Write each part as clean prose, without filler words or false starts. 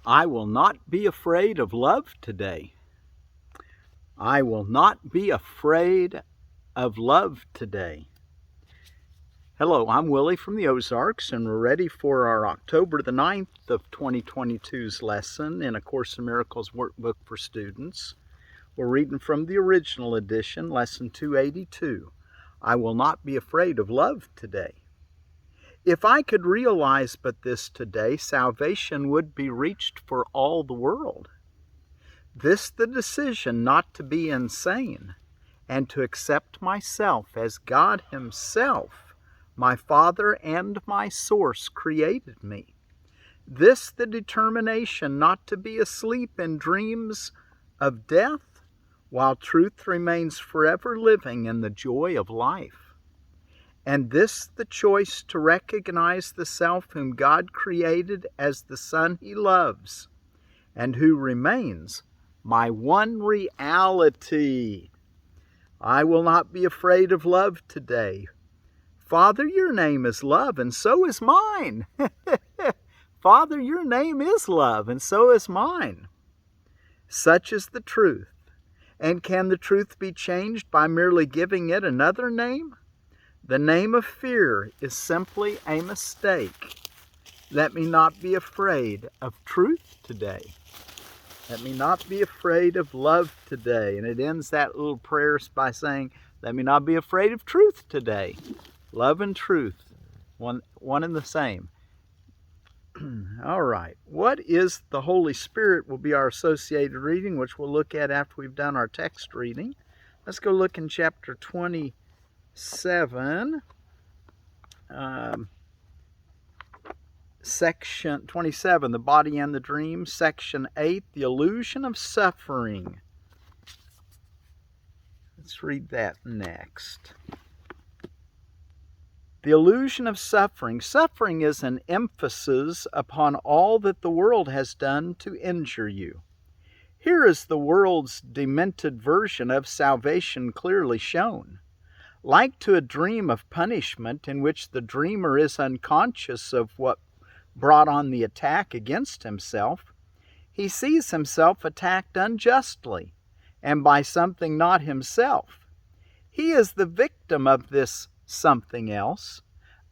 I will not be afraid of love today. I will not be afraid of love today. Hello, I'm Willie from the Ozarks, and we're ready for our October the 9th of 2022's lesson in A Course in Miracles Workbook for Students. We're reading from the original edition, lesson 282. I will not be afraid of love today. If I could realize but this today, salvation would be reached for all the world. This the decision not to be insane, and to accept myself as God Himself, my Father and my Source, created me. This the determination not to be asleep in dreams of death, while truth remains forever living in the joy of life. And this the choice to recognize the self whom God created as the Son He loves, and who remains my one reality. I will not be afraid of love today. Father, your name is love, and so is mine. Father, your name is love, and so is mine. Such is the truth. And can the truth be changed by merely giving it another name? The name of fear is simply a mistake. Let me not be afraid of truth today. Let me not be afraid of love today. And it ends that little prayer by saying, let me not be afraid of truth today. Love and truth, one and the same. All right. What is the Holy Spirit will be our associated reading, which we'll look at after we've done our text reading. Let's go look in chapter 27, section 27, the body and the dream, section 8, the illusion of suffering. Let's read that next. The illusion of suffering. Suffering is an emphasis upon all that the world has done to injure you. Here is the world's demented version of salvation clearly shown. Like to a dream of punishment in which the dreamer is unconscious of what brought on the attack against himself, he sees himself attacked unjustly and by something not himself. He is the victim of this something else,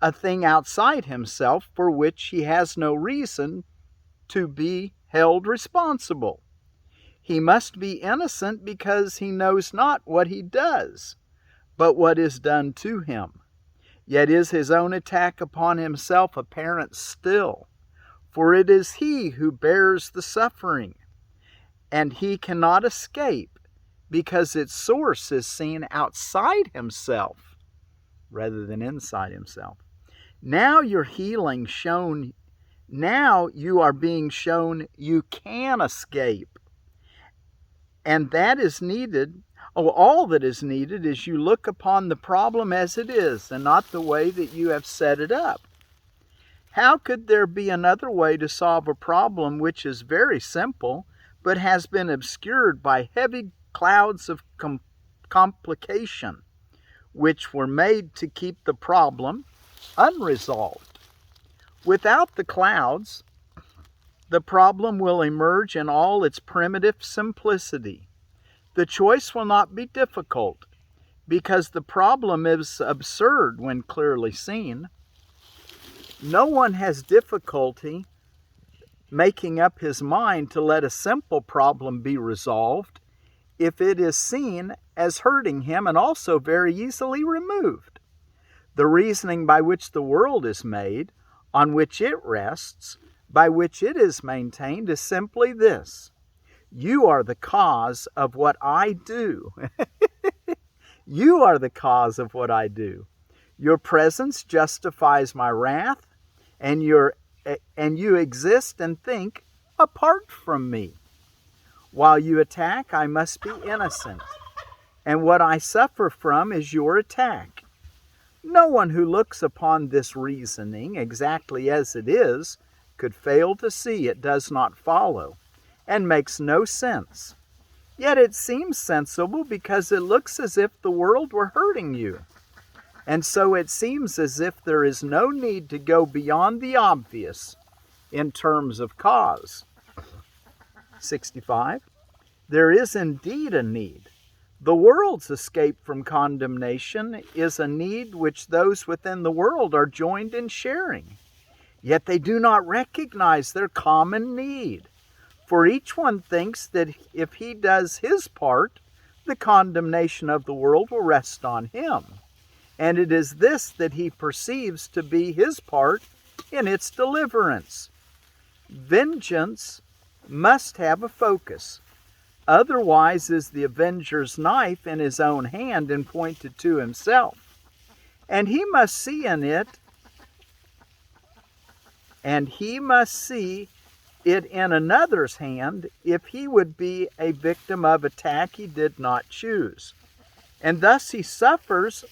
a thing outside himself for which he has no reason to be held responsible. He must be innocent because he knows not what he does, but what is done to him. Yet is his own attack upon himself apparent still, for it is he who bears the suffering, and he cannot escape because its source is seen outside himself rather than inside himself. Now you're healing shown, now you are being shown you can escape. And that is needed, all that is needed is you look upon the problem as it is and not the way that you have set it up. How could there be another way to solve a problem which is very simple but has been obscured by heavy clouds of complication, which were made to keep the problem unresolved? Without the clouds, the problem will emerge in all its primitive simplicity. The choice will not be difficult, because the problem is absurd when clearly seen. No one has difficulty making up his mind to let a simple problem be resolved if it is seen as hurting him and also very easily removed. The reasoning by which the world is made, on which it rests, by which it is maintained, is simply this: you are the cause of what I do. You are the cause of what I do. Your presence justifies my wrath, and you exist and think apart from me. While you attack, I must be innocent, and what I suffer from is your attack. No one who looks upon this reasoning exactly as it is could fail to see it does not follow and makes no sense. Yet it seems sensible because it looks as if the world were hurting you. And so it seems as if there is no need to go beyond the obvious in terms of cause. 65. There is indeed a need. The world's escape from condemnation is a need which those within the world are joined in sharing. Yet they do not recognize their common need. For each one thinks that if he does his part, the condemnation of the world will rest on him. And it is this that he perceives to be his part in its deliverance. Vengeance must have a focus. Otherwise is the avenger's knife in his own hand and pointed to himself. And he must see it in another's hand if he would be a victim of attack he did not choose. And thus he suffers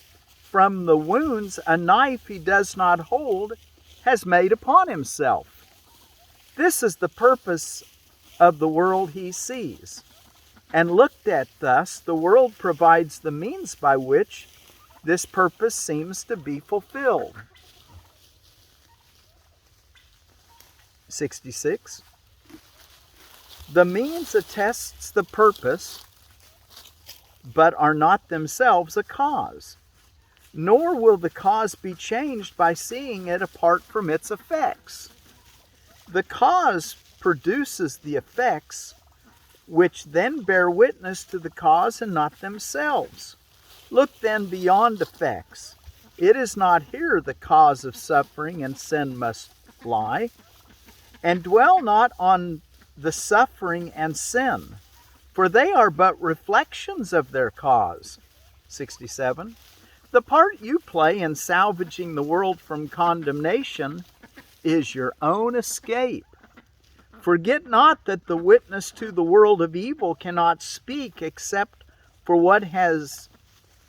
from the wounds a knife he does not hold has made upon himself. This is the purpose of the world he sees. And looked at thus, the world provides the means by which this purpose seems to be fulfilled. 66. The means attests the purpose, but are not themselves a cause. Nor will the cause be changed by seeing it apart from its effects. The cause produces the effects, which then bear witness to the cause and not themselves. Look then beyond effects. It is not here the cause of suffering and sin must lie. And dwell not on the suffering and sin, for they are but reflections of their cause. 67. The part you play in salvaging the world from condemnation is your own escape. Forget not that the witness to the world of evil cannot speak except for what has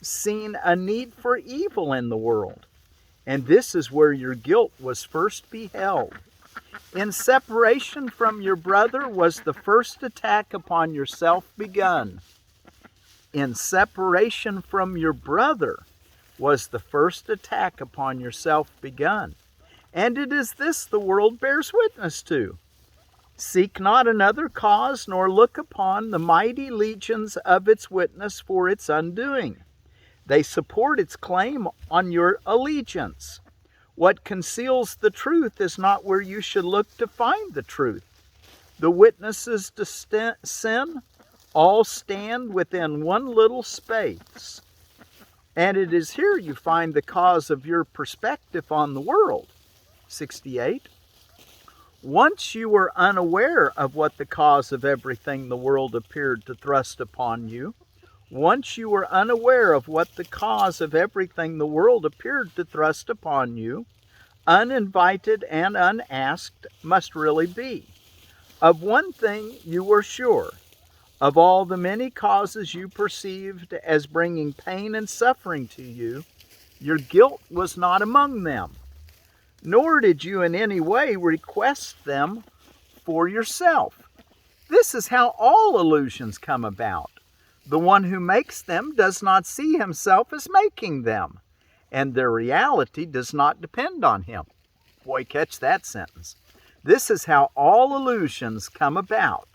seen a need for evil in the world. And this is where your guilt was first beheld. In separation from your brother was the first attack upon yourself begun. In separation from your brother was the first attack upon yourself begun. And it is this the world bears witness to. Seek not another cause, nor look upon the mighty legions of its witness for its undoing. They support its claim on your allegiance. What conceals the truth is not where you should look to find the truth. The witnesses to sin all stand within one little space. And it is here you find the cause of your perspective on the world. 68. Once you were unaware of what the cause of everything the world appeared to thrust upon you, once you were unaware of what the cause of everything the world appeared to thrust upon you, uninvited and unasked must really be. Of one thing you were sure. Of all the many causes you perceived as bringing pain and suffering to you, your guilt was not among them. Nor did you in any way request them for yourself. This is how all illusions come about. The one who makes them does not see himself as making them, and their reality does not depend on him. Boy, catch that sentence. This is how all illusions come about.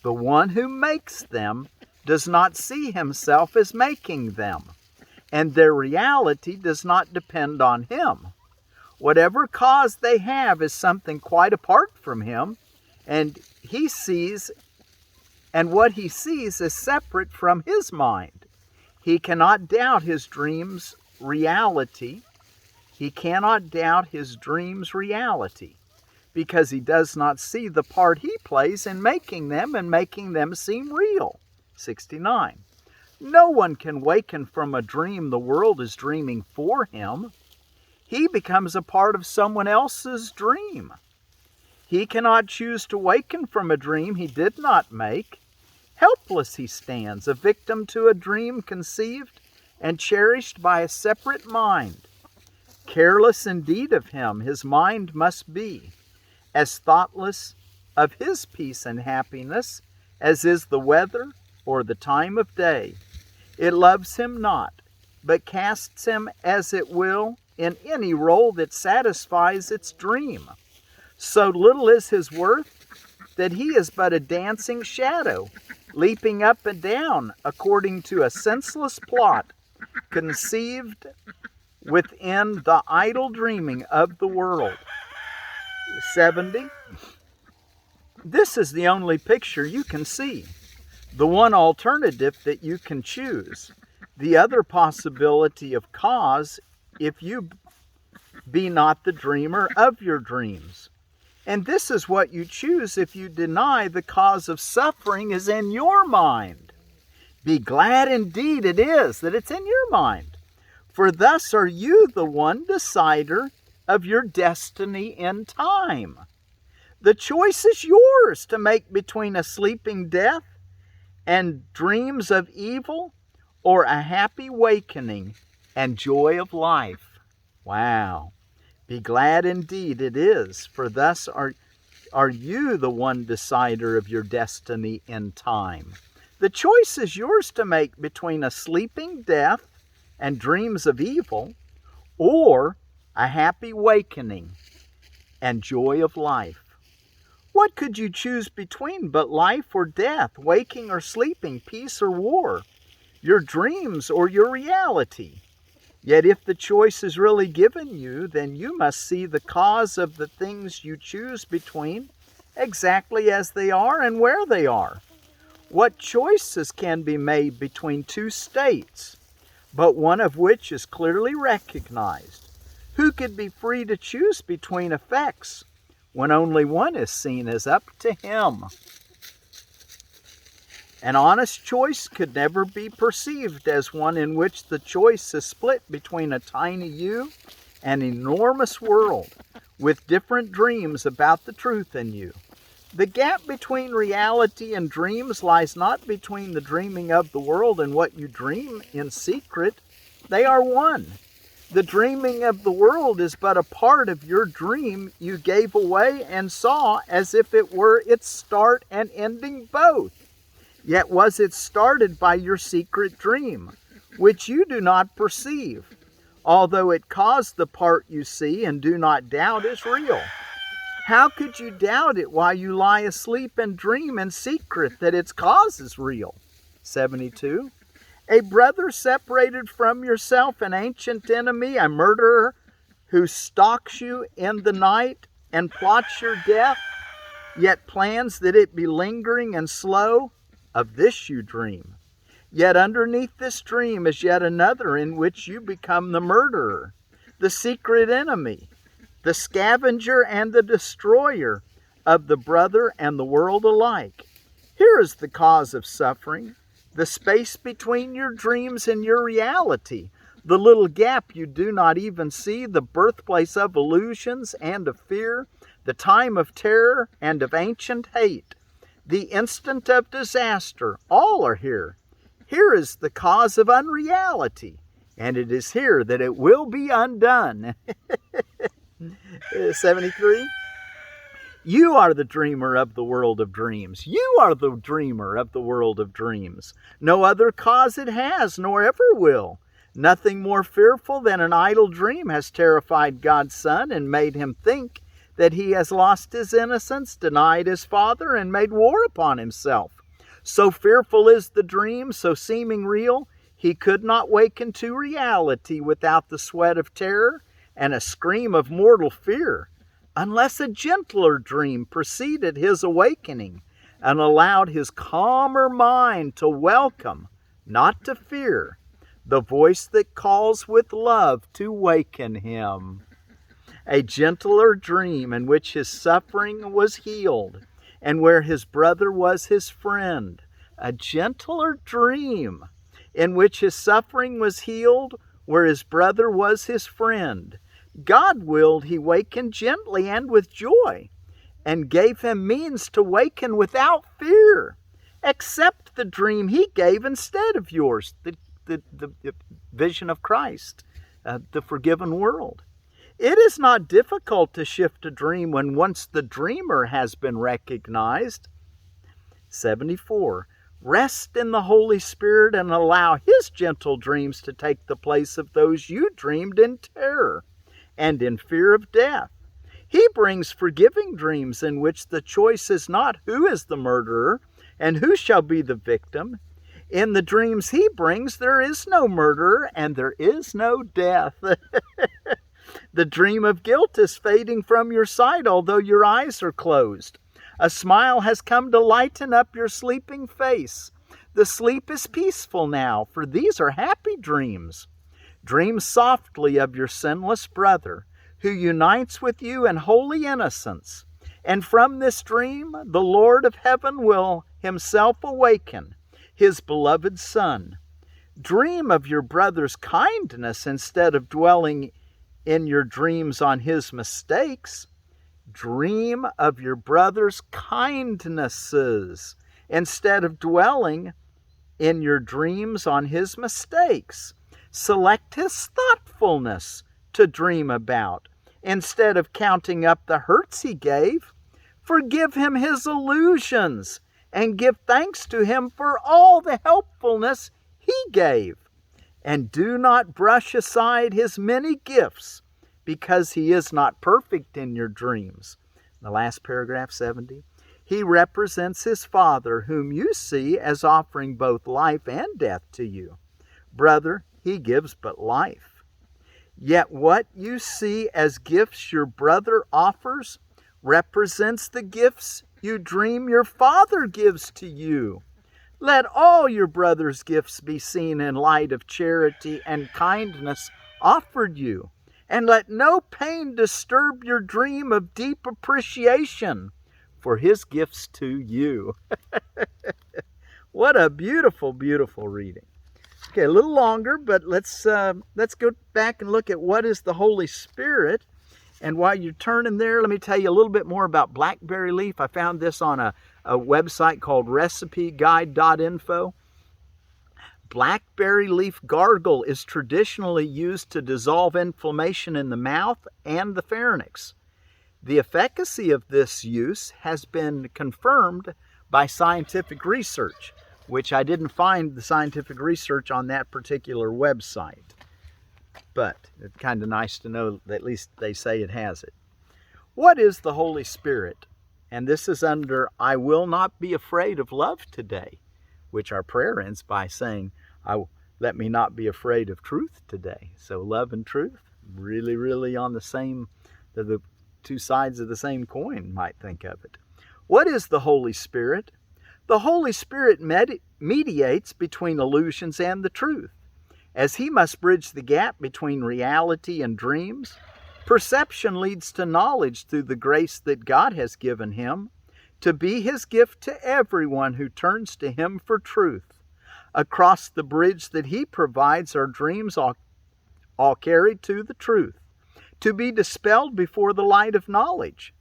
The one who makes them does not see himself as making them, and their reality does not depend on him. Whatever cause they have is something quite apart from him, and what he sees is separate from his mind. He cannot doubt his dream's reality. Because he does not see the part he plays in making them and making them seem real. 69. No one can waken from a dream the world is dreaming for him. He becomes a part of someone else's dream. He cannot choose to waken from a dream he did not make. Helpless he stands, a victim to a dream conceived and cherished by a separate mind. Careless indeed of him, his mind must be, as thoughtless of his peace and happiness as is the weather or the time of day. It loves him not, but casts him as it will in any role that satisfies its dream. So little is his worth that he is but a dancing shadow, leaping up and down according to a senseless plot conceived within the idle dreaming of the world. 70. This is the only picture you can see, the one alternative that you can choose, the other possibility of cause if you be not the dreamer of your dreams. And this is what you choose if you deny the cause of suffering is in your mind. Be glad indeed it is that it's in your mind, for thus are you the one decider of your destiny in time. The choice is yours to make between a sleeping death and dreams of evil, or a happy wakening and joy of life. Wow. Be glad indeed it is, for thus are you the one decider of your destiny in time. The choice is yours to make between a sleeping death and dreams of evil, or a happy wakening and joy of life. What could you choose between but life or death, waking or sleeping, peace or war, your dreams or your reality? Yet if the choice is really given you, then you must see the cause of the things you choose between exactly as they are and where they are. What choices can be made between two states, but one of which is clearly recognized? Who could be free to choose between effects when only one is seen as up to him? An honest choice could never be perceived as one in which the choice is split between a tiny you and an enormous world, with different dreams about the truth in you. The gap between reality and dreams lies not between the dreaming of the world and what you dream in secret. They are one. The dreaming of the world is but a part of your dream you gave away and saw as if it were its start and ending both. Yet was it started by your secret dream, which you do not perceive, although it caused the part you see and do not doubt is real. How could you doubt it while you lie asleep and dream in secret that its cause is real? 72. A brother separated from yourself, an ancient enemy, a murderer who stalks you in the night and plots your death, yet plans that it be lingering and slow, of this you dream. Yet underneath this dream is yet another in which you become the murderer, the secret enemy, the scavenger and the destroyer of the brother and the world alike. Here is the cause of suffering, the space between your dreams and your reality, the little gap you do not even see, the birthplace of illusions and of fear, the time of terror and of ancient hate, the instant of disaster. All are here. Here is the cause of unreality, and it is here that it will be undone. 73. You are the dreamer of the world of dreams. You are the dreamer of the world of dreams. No other cause it has, nor ever will. Nothing more fearful than an idle dream has terrified God's Son and made him think that he has lost his innocence, denied his Father, and made war upon himself. So fearful is the dream, so seeming real, he could not waken to reality without the sweat of terror and a scream of mortal fear, unless a gentler dream preceded his awakening and allowed his calmer mind to welcome, not to fear, the voice that calls with love to waken him. A gentler dream in which his suffering was healed and where his brother was his friend. A gentler dream in which his suffering was healed where his brother was his friend. God willed he waken gently and with joy, and gave him means to waken without fear. Accept the dream he gave instead of yours, the vision of Christ, the forgiven world. It is not difficult to shift a dream when once the dreamer has been recognized. 74. Rest in the Holy Spirit and allow his gentle dreams to take the place of those you dreamed in terror and in fear of death. He brings forgiving dreams in which the choice is not who is the murderer and who shall be the victim. In the dreams he brings, there is no murderer and there is no death. The dream of guilt is fading from your sight, although your eyes are closed. A smile has come to lighten up your sleeping face. The sleep is peaceful now, for these are happy dreams. Dream softly of your sinless brother, who unites with you in holy innocence. And from this dream, the Lord of heaven will himself awaken, his beloved Son. Dream of your brother's kindness instead of dwelling in your dreams on his mistakes. Dream of your brother's kindnesses instead of dwelling in your dreams on his mistakes. Select his thoughtfulness to dream about instead of counting up the hurts he gave. Forgive him his illusions and give thanks to him for all the helpfulness he gave. And do not brush aside his many gifts, because he is not perfect in your dreams. The last paragraph, 70. He represents his Father, whom you see as offering both life and death to you. Brother, he gives but life. Yet what you see as gifts your brother offers represents the gifts you dream your Father gives to you. Let all your brother's gifts be seen in light of charity and kindness offered you, and let no pain disturb your dream of deep appreciation for his gifts to you. What a beautiful, beautiful reading. Okay, a little longer, but let's go back and look at what is the Holy Spirit. And while you're turning there, let me tell you a little bit more about Blackberry leaf. I found this on a website called RecipeGuide.info. Blackberry leaf gargle is traditionally used to dissolve inflammation in the mouth and the pharynx. The efficacy of this use has been confirmed by scientific research, which I didn't find the scientific research on that particular website. But it's kind of nice to know that at least they say it has it. What is the Holy Spirit? And this is under I will not be afraid of love today, which our prayer ends by saying, let me not be afraid of truth today. So love and truth, really, really on the same, the two sides of the same coin, might think of it. What is the Holy Spirit? The Holy Spirit mediates between illusions and the truth. As he must bridge the gap between reality and dreams, perception leads to knowledge through the grace that God has given him to be his gift to everyone who turns to him for truth. Across the bridge that he provides are dreams all carried to the truth, to be dispelled before the light of knowledge.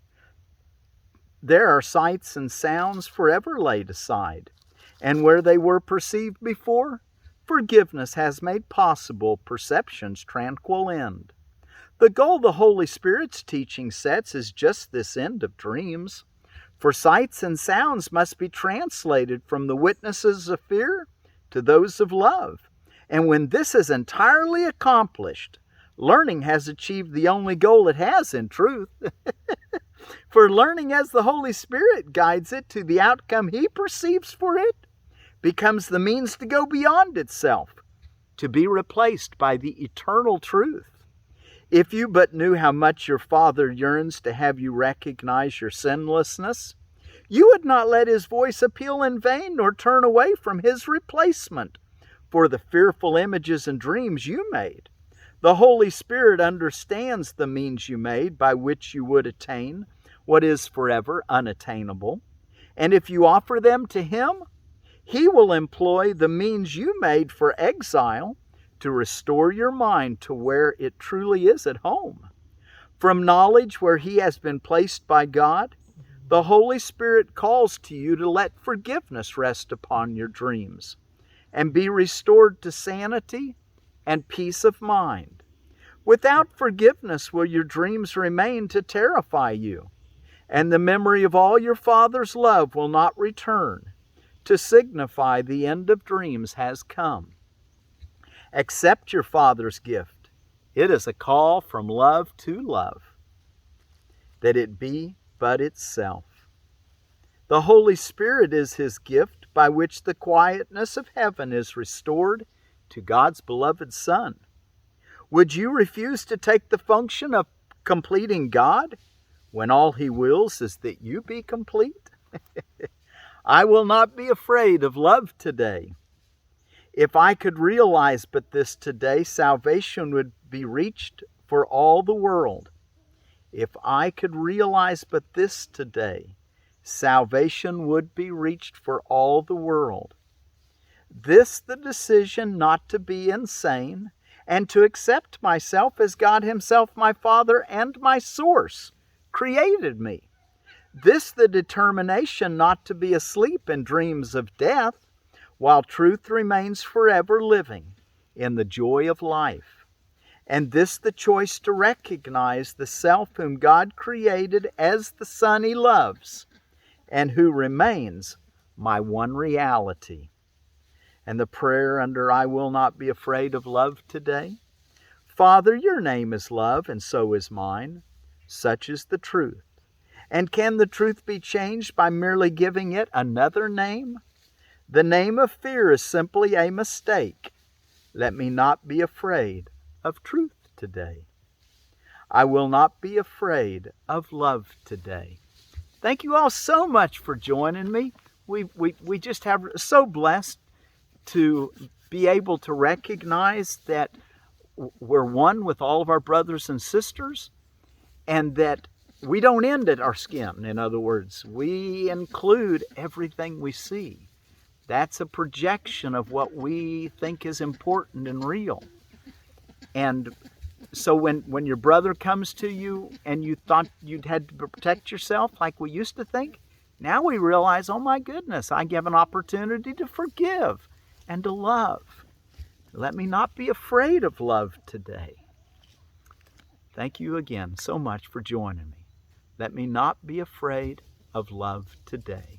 There are sights and sounds forever laid aside, and where they were perceived before, forgiveness has made possible perception's tranquil end. The goal the Holy Spirit's teaching sets is just this end of dreams. For sights and sounds must be translated from the witnesses of fear to those of love. And when this is entirely accomplished, learning has achieved the only goal it has in truth. For learning as the Holy Spirit guides it to the outcome he perceives for it, becomes the means to go beyond itself, to be replaced by the eternal truth. If you but knew how much your Father yearns to have you recognize your sinlessness, you would not let his voice appeal in vain nor turn away from his replacement for the fearful images and dreams you made. The Holy Spirit understands the means you made by which you would attain what is forever unattainable. And if you offer them to him, he will employ the means you made for exile to restore your mind to where it truly is at home. From knowledge where he has been placed by God, the Holy Spirit calls to you to let forgiveness rest upon your dreams and be restored to sanity and peace of mind. Without forgiveness will your dreams remain to terrify you, and the memory of all your Father's love will not return to signify the end of dreams has come. Accept your Father's gift. It is a call from love to love. that it be but itself. The Holy Spirit is his gift by which the quietness of heaven is restored to God's beloved Son. Would you refuse to take the function of completing God when all he wills is that you be complete? I will not be afraid of love today. If I could realize but this today, salvation would be reached for all the world. If I could realize but this today, salvation would be reached for all the world. This the decision not to be insane and to accept myself as God himself, my Father and my source, created me. This the determination not to be asleep in dreams of death, while truth remains forever living in the joy of life. And this the choice to recognize the self whom God created as the Son he loves, and who remains my one reality. And the prayer under I will not be afraid of love today. Father, your name is love, and so is mine. Such is the truth. And can the truth be changed by merely giving it another name? The name of fear is simply a mistake. Let me not be afraid of truth today. I will not be afraid of love today. Thank you all so much for joining me. We just have so blessed to be able to recognize that we're one with all of our brothers and sisters, and that we don't end at our skin. In other words, we include everything we see. That's a projection of what we think is important and real. And so when your brother comes to you and you thought you'd had to protect yourself like we used to think, now we realize, oh my goodness, I give an opportunity to forgive and to love. Let me not be afraid of love today. Thank you again so much for joining me. Let me not be afraid of love today.